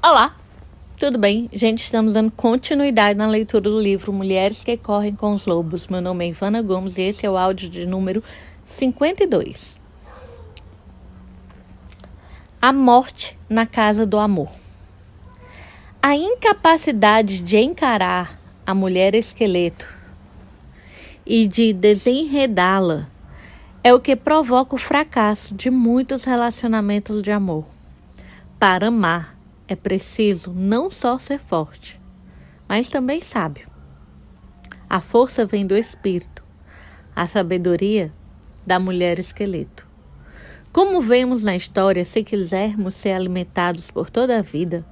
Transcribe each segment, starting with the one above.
Olá, tudo bem? Gente, estamos dando continuidade na leitura do livro Mulheres que Correm com os Lobos. Meu nome é Ivana Gomes e esse é o áudio de número 52. A morte na casa do amor. A incapacidade de encarar a mulher esqueleto e de desenredá-la é o que provoca o fracasso de muitos relacionamentos de amor. Para amar, é preciso não só ser forte, mas também sábio. A força vem do espírito, a sabedoria da mulher esqueleto. Como vemos na história, se quisermos ser alimentados por toda a vida,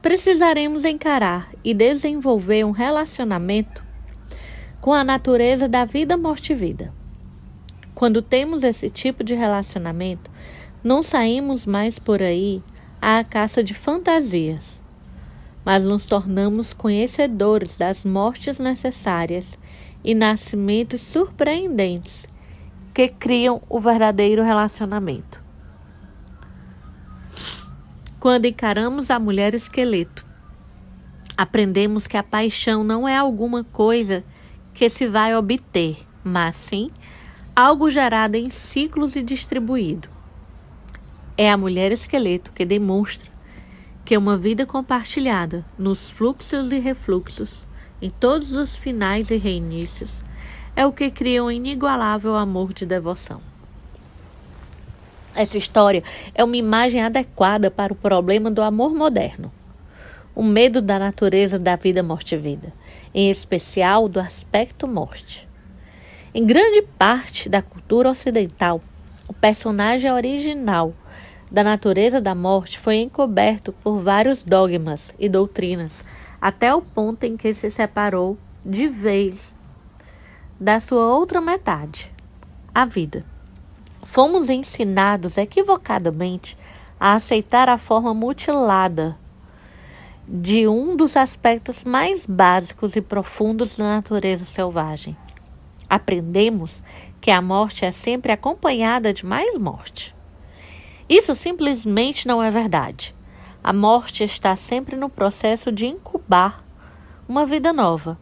precisaremos encarar e desenvolver um relacionamento com a natureza da vida, morte e vida. Quando temos esse tipo de relacionamento, não saímos mais por aí à caça de fantasias, mas nos tornamos conhecedores das mortes necessárias e nascimentos surpreendentes que criam o verdadeiro relacionamento. Quando encaramos a mulher esqueleto, aprendemos que a paixão não é alguma coisa que se vai obter, mas sim algo gerado em ciclos e distribuído. É a mulher esqueleto que demonstra que uma vida compartilhada nos fluxos e refluxos, em todos os finais e reinícios, é o que cria um inigualável amor de devoção. Essa história é uma imagem adequada para o problema do amor moderno. O medo da natureza da vida, morte e vida, em especial do aspecto morte. Em grande parte da cultura ocidental, o personagem original da natureza da morte foi encoberto por vários dogmas e doutrinas, até o ponto em que se separou de vez da sua outra metade, a vida. Fomos ensinados equivocadamente a aceitar a forma mutilada de um dos aspectos mais básicos e profundos da natureza selvagem. Aprendemos que a morte é sempre acompanhada de mais morte. Isso simplesmente não é verdade. A morte está sempre no processo de incubar uma vida nova,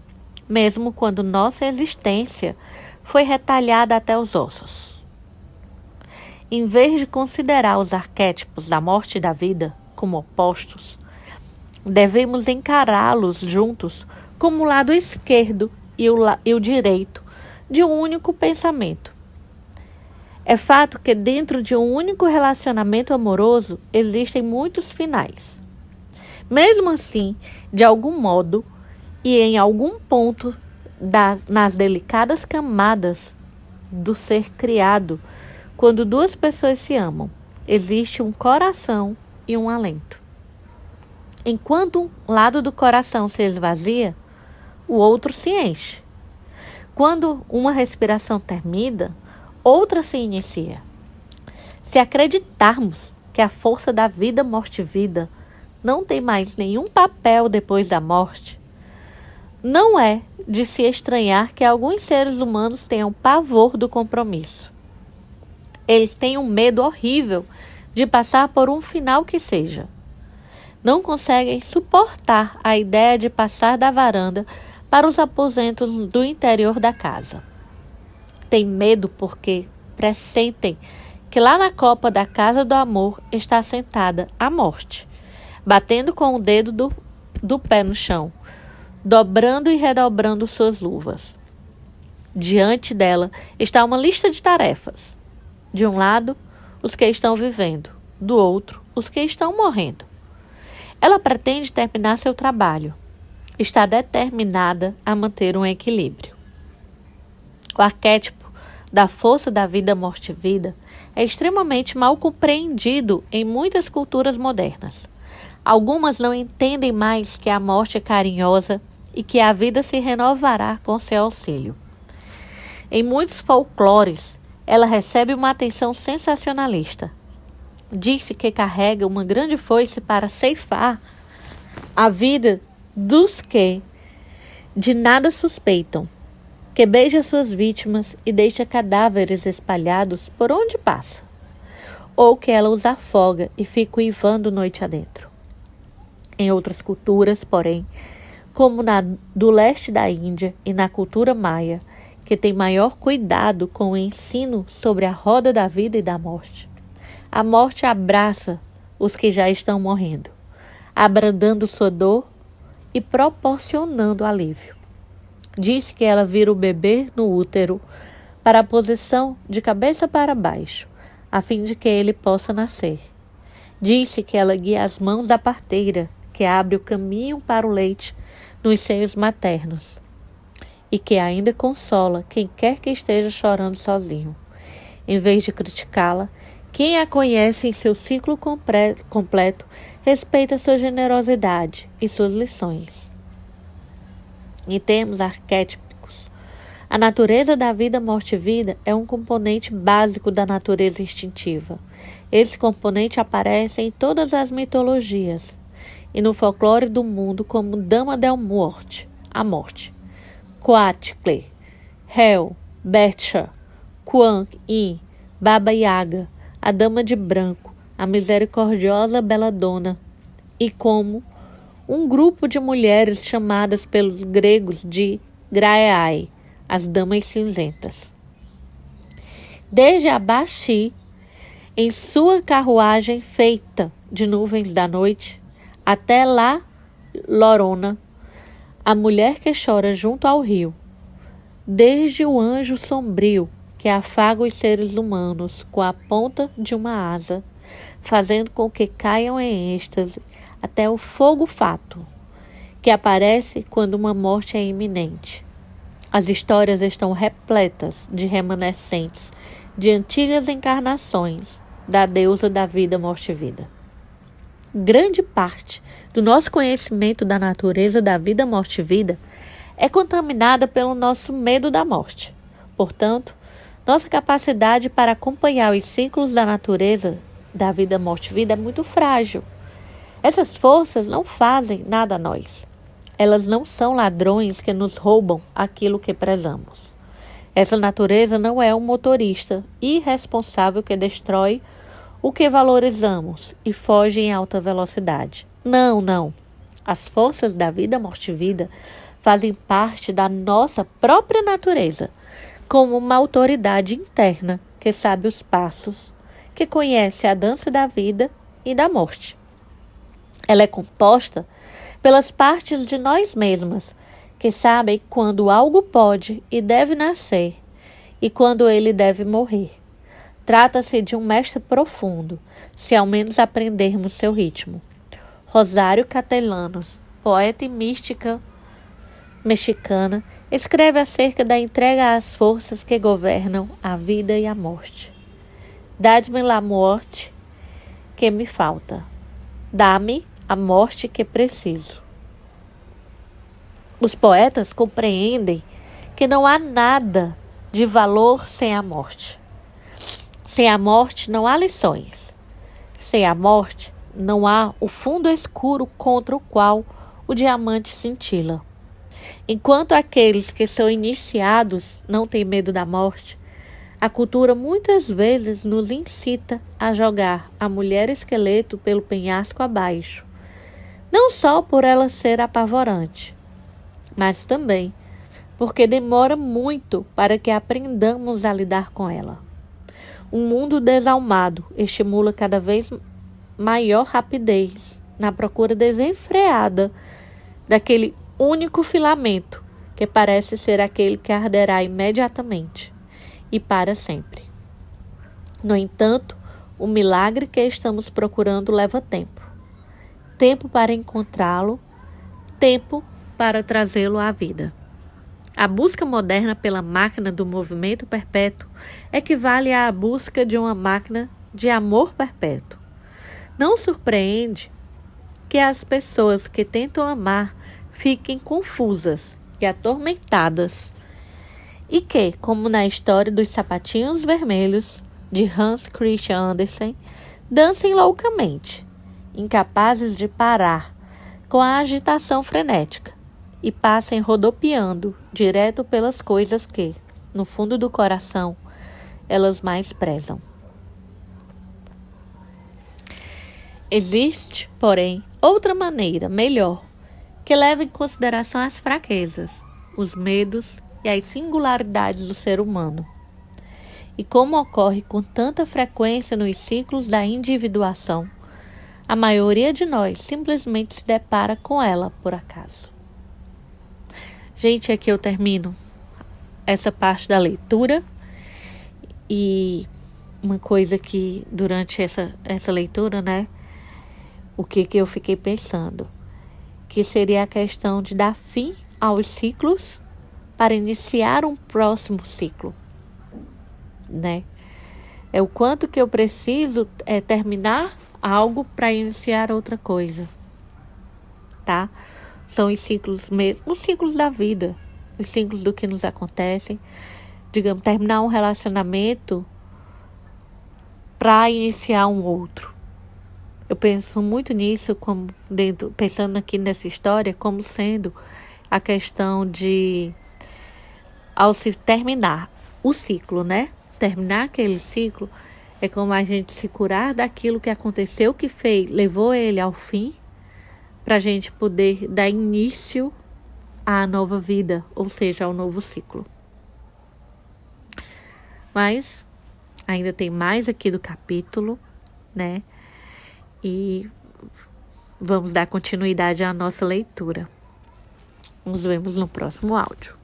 mesmo quando nossa existência foi retalhada até os ossos. Em vez de considerar os arquétipos da morte e da vida como opostos, devemos encará-los juntos como o lado esquerdo e o direito de um único pensamento. É fato que dentro de um único relacionamento amoroso existem muitos finais. Mesmo assim, de algum modo e em algum ponto nas delicadas camadas do ser criado, quando duas pessoas se amam, existe um coração e um alento. Enquanto um lado do coração se esvazia, o outro se enche. Quando uma respiração termina, outra se inicia. Se acreditarmos que a força da vida, morte e vida não tem mais nenhum papel depois da morte, não é de se estranhar que alguns seres humanos tenham pavor do compromisso. Eles têm um medo horrível de passar por um final que seja. Não conseguem suportar a ideia de passar da varanda para os aposentos do interior da casa. Tem medo porque pressentem que lá na copa da casa do amor está sentada a morte, batendo com o dedo do pé no chão, dobrando e redobrando suas luvas. Diante dela está uma lista de tarefas. De um lado, os que estão vivendo, do outro, os que estão morrendo. Ela pretende terminar seu trabalho. Está determinada a manter um equilíbrio. O arquétipo da força da vida, morte e vida é extremamente mal compreendido em muitas culturas modernas. Algumas não entendem mais que a morte é carinhosa e que a vida se renovará com seu auxílio. Em muitos folclores, ela recebe uma atenção sensacionalista. Diz-se que carrega uma grande foice para ceifar a vida dos que de nada suspeitam, que beija suas vítimas e deixa cadáveres espalhados por onde passa, ou que ela os afoga e fica uivando noite adentro. Em outras culturas, porém, como na do leste da Índia e na cultura maia, que tem maior cuidado com o ensino sobre a roda da vida e da morte, a morte abraça os que já estão morrendo, abrandando sua dor e proporcionando alívio. Disse que ela vira o bebê no útero para a posição de cabeça para baixo, a fim de que ele possa nascer. Disse que ela guia as mãos da parteira, que abre o caminho para o leite nos seios maternos, e que ainda consola quem quer que esteja chorando sozinho. Em vez de criticá-la, quem a conhece em seu ciclo completo respeita sua generosidade e suas lições. Em termos arquétipos, a natureza da vida, morte e vida é um componente básico da natureza instintiva. Esse componente aparece em todas as mitologias e no folclore do mundo como Dama del Morte, a morte, Coatlicue, Hel, Betcha, Kuan Yin, Baba Yaga, a Dama de Branco, a misericordiosa Beladona, e como um grupo de mulheres chamadas pelos gregos de Graeae, as Damas Cinzentas. Desde Abaxi, em sua carruagem feita de nuvens da noite, até lá Lorona, a mulher que chora junto ao rio, desde o anjo sombrio que afaga os seres humanos com a ponta de uma asa, fazendo com que caiam em êxtase, até o fogo fato, que aparece quando uma morte é iminente. As histórias estão repletas de remanescentes de antigas encarnações da deusa da vida, morte e vida. Grande parte do nosso conhecimento da natureza da vida, morte e vida é contaminada pelo nosso medo da morte. Portanto, nossa capacidade para acompanhar os ciclos da natureza da vida, morte e vida é muito frágil. Essas forças não fazem nada a nós. Elas não são ladrões que nos roubam aquilo que prezamos. Essa natureza não é um motorista irresponsável que destrói o que valorizamos e foge em alta velocidade. Não, não. As forças da vida, morte e vida fazem parte da nossa própria natureza, como uma autoridade interna que sabe os passos, que conhece a dança da vida e da morte. Ela é composta pelas partes de nós mesmas, que sabem quando algo pode e deve nascer e quando ele deve morrer. Trata-se de um mestre profundo, se ao menos aprendermos seu ritmo. Rosário Castellanos, poeta e mística mexicana, escreve acerca da entrega às forças que governam a vida e a morte. Dá-me a morte que me falta. Dá-me a morte que preciso. Os poetas compreendem que não há nada de valor sem a morte. Sem a morte não há lições. Sem a morte não há o fundo escuro contra o qual o diamante cintila. Enquanto aqueles que são iniciados não têm medo da morte, a cultura muitas vezes nos incita a jogar a mulher esqueleto pelo penhasco abaixo, não só por ela ser apavorante, mas também porque demora muito para que aprendamos a lidar com ela. Um mundo desalmado estimula cada vez maior rapidez na procura desenfreada daquele único filamento que parece ser aquele que arderá imediatamente e para sempre. No entanto, o milagre que estamos procurando leva tempo. Tempo para encontrá-lo, tempo para trazê-lo à vida. A busca moderna pela máquina do movimento perpétuo equivale à busca de uma máquina de amor perpétuo. Não surpreende que as pessoas que tentam amar fiquem confusas e atormentadas e que, como na história dos sapatinhos vermelhos de Hans Christian Andersen, dancem loucamente, incapazes de parar com a agitação frenética e passem rodopiando direto pelas coisas que, no fundo do coração, elas mais prezam. Existe, porém, outra maneira, melhor, que leva em consideração as fraquezas, os medos e as singularidades do ser humano. E como ocorre com tanta frequência nos ciclos da individuação, a maioria de nós simplesmente se depara com ela por acaso. Gente, aqui eu termino essa parte da leitura. E uma coisa que durante essa leitura, né, o que eu fiquei pensando, que seria a questão de dar fim aos ciclos para iniciar um próximo ciclo, né? É o quanto que eu preciso terminar algo para iniciar outra coisa, tá? São os ciclos mesmo, os ciclos da vida, os ciclos do que nos acontecem. Digamos, terminar um relacionamento para iniciar um outro. Eu penso muito nisso, pensando aqui nessa história, como sendo a questão de, ao se terminar o ciclo, né? Terminar aquele ciclo é como a gente se curar daquilo que aconteceu, que levou ele ao fim, para a gente poder dar início à nova vida, ou seja, ao novo ciclo. Mas ainda tem mais aqui do capítulo, né? E vamos dar continuidade à nossa leitura. Nos vemos no próximo áudio.